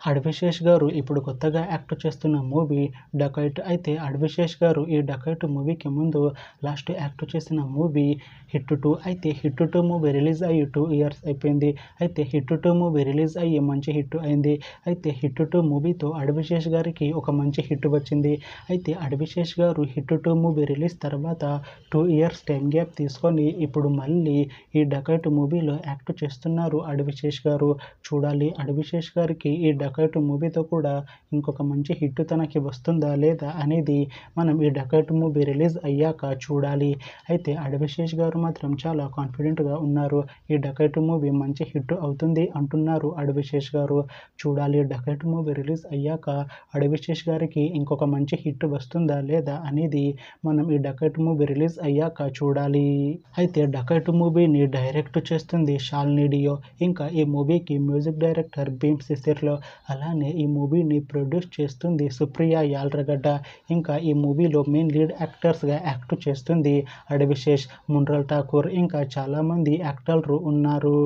అడ్విశేష్ గారు ఇప్పుడు కొత్తగా యాక్ట్ చేస్తున్న మూవీ డకైట్. అయితే అడ్విశేష్ గారు ఈ డకైట్ మూవీకి ముందు లాస్ట్ యాక్ట్ చేసిన మూవీ హిట్ 2. అయితే హిట్ 2 మూవీ రిలీజ్ అయ్యి 2 ఇయర్స్ అయిపోయింది. అయితే హిట్ 2 మూవీ రిలీజ్ అయ్యి మంచి హిట్ అయింది. అయితే హిట్ 2 మూవీతో అడ్విశేష్ గారికి ఒక మంచి హిట్ వచ్చింది. అయితే అడ్విశేష్ గారు హిట్ 2 మూవీ రిలీజ్ తర్వాత 2 ఇయర్స్ టైం గ్యాప్ తీసుకొని ఇప్పుడు మళ్ళీ ఈ డకైట్ మూవీలో యాక్ట్ చేస్తున్నారు అడ్విశేష్ గారు. చూడాలి అడ్విశేష్ గారికి ఈ డకైట్ మూవీతో కూడా ఇంకొక మంచి హిట్ తనకి వస్తుందా లేదా అనేది మనం ఈ డకైట్ మూవీ రిలీజ్ అయ్యాక చూడాలి. అయితే అడ్విశేష్ గారు మాత్రం చాలా కాన్ఫిడెంట్గా ఉన్నారు. ఈ డకైట్ మూవీ మంచి హిట్ అవుతుంది అంటున్నారు అడ్విశేష్ గారు. చూడాలి డకైట్ మూవీ రిలీజ్ అయ్యాక అడ్విశేష్ గారికి ఇంకొక మంచి హిట్ వస్తుందా లేదా అనేది మనం ఈ డకైట్ మూవీ రిలీజ్ అయ్యాక చూడాలి. అయితే డకైట్ మూవీని డైరెక్ట్ చేస్తుంది శాలిని డియో. ఇంకా ఈ మూవీకి మ్యూజిక్ డైరెక్టర్ భీమ్ సిసిర్లో. అలానే ఈ మూవీని ప్రొడ్యూస్ చేస్తుంది సుప్రియా యాల్రగడ్డ. ఇంకా ఈ మూవీలో మెయిన్ లీడ్ యాక్టర్స్గా యాక్ట్ చేస్తుంది అడ్విశేష్, మున్రల్ ఠాకూర్, ఇంకా చాలామంది యాక్టర్లు ఉన్నారు.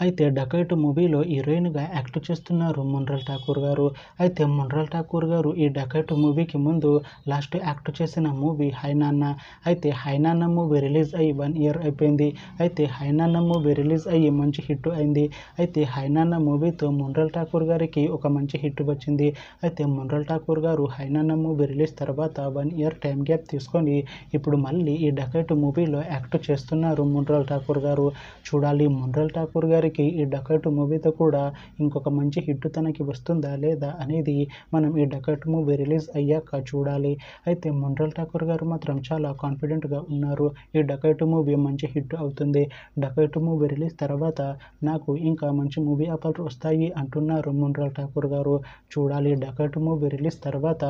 అయితే డకైట్ మూవీలో హీరోయిన్గా యాక్ట్ చేస్తున్నారు మున్రల్ ఠాకూర్ గారు. అయితే మున్రల్ ఠాకూర్ గారు ఈ డకైట్ మూవీకి ముందు లాస్ట్ యాక్ట్ చేసిన మూవీ హైనాన్న. అయితే హైనాన్న మూవీ రిలీజ్ అయ్యి 1 ఇయర్ అయిపోయింది. అయితే హైనాన్న మూవీ రిలీజ్ అయ్యి మంచి హిట్ అయింది. అయితే హైనాన్న మూవీతో మున్రల్ ఠాకూర్ గారికి ఒక మంచి హిట్ వచ్చింది. అయితే మున్రల్ ఠాకూర్ గారు హైనాన్న మూవీ రిలీజ్ తర్వాత 1 ఇయర్ టైం గ్యాప్ తీసుకొని ఇప్పుడు మళ్ళీ ఈ డకైట్ మూవీలో యాక్ట్ చేస్తున్నారు మున్రల్ ఠాకూర్ గారు. చూడాలి మున్రల్ ఠాకూర్ గారికి ఈ డకైట్ మూవీతో కూడా ఇంకొక మంచి హిట్ తనకి వస్తుందా లేదా అనేది మనం ఈ డకైట్ మూవీ రిలీజ్ అయ్యాక చూడాలి. అయితే మున్రల్ ఠాకూర్ గారు మాత్రం చాలా కాన్ఫిడెంట్గా ఉన్నారు. ఈ డకైట్ మూవీ మంచి హిట్ అవుతుంది. డకైట్ మూవీ రిలీజ్ తర్వాత నాకు ఇంకా మంచి మూవీ ఆఫర్లు వస్తాయి అంటున్నారు మున్రల్ ఠాకూర్ గారు. చూడాలి డకైట్ మూవీ రిలీజ్ తర్వాత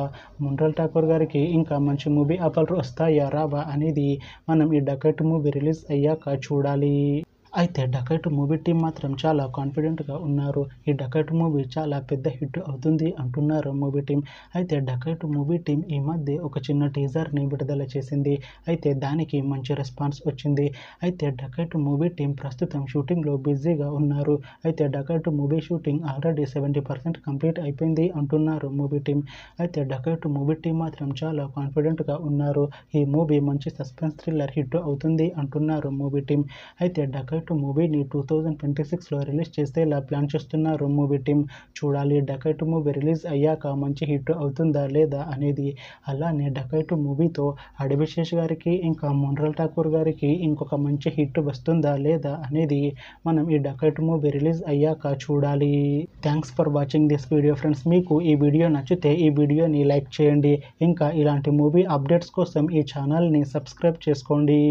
మున్రల్ ఠాకూర్ గారికి ఇంకా మంచి మూవీ ఆఫర్లు వస్తాయా రావా అనేది మనం ఈ డకైట్ మూవీ రిలీజ్ అయ్యాక చూడాలి. అయితే డకైట్ మూవీ టీం మాత్రం చాలా కాన్ఫిడెంట్గా ఉన్నారు. ఈ డకైట్ మూవీ చాలా పెద్ద హిట్ అవుతుంది అంటున్నారు మూవీ టీం. అయితే డకైట్ మూవీ టీం ఈ మధ్య ఒక చిన్న టీజర్ని విడుదల చేసింది. అయితే దానికి మంచి రెస్పాన్స్ వచ్చింది. అయితే డకైట్ మూవీ టీం ప్రస్తుతం షూటింగ్లో బిజీగా ఉన్నారు. అయితే dacoit movie shooting already 70% complete అయిపోయింది అంటున్నారు మూవీ టీం. అయితే డకైట్ మూవీ టీం మాత్రం చాలా కాన్ఫిడెంట్గా ఉన్నారు. ఈ మూవీ మంచి సస్పెన్స్ థ్రిల్లర్ హిట్ అవుతుంది అంటున్నారు మూవీ టీం. అయితే డకైట్ మూవీని 2026లో రిలీజ్ చేసేలా ప్లాన్ చేస్తున్నారు మూవీ టీం. చూడాలి డకైట్ మూవీ రిలీజ్ అయ్యాక మంచి హిట్ అవుతుందా లేదా అనేది. అలానే డకైట్ మూవీతో అడ్విశేష్ గారికి ఇంకా మున్రల్ ఠాకూర్ గారికి ఇంకొక మంచి హిట్ వస్తుందా లేదా అనేది మనం ఈ డకైట్ మూవీ రిలీజ్ అయ్యాక చూడాలి. Thanks for watching this video friends. మీకు ఈ వీడియో నచ్చితే ఈ వీడియోని లైక్ చేయండి. ఇంకా ఇలాంటి మూవీ అప్డేట్స్ కోసం ఈ ఛానల్ని సబ్స్క్రైబ్ చేసుకోండి.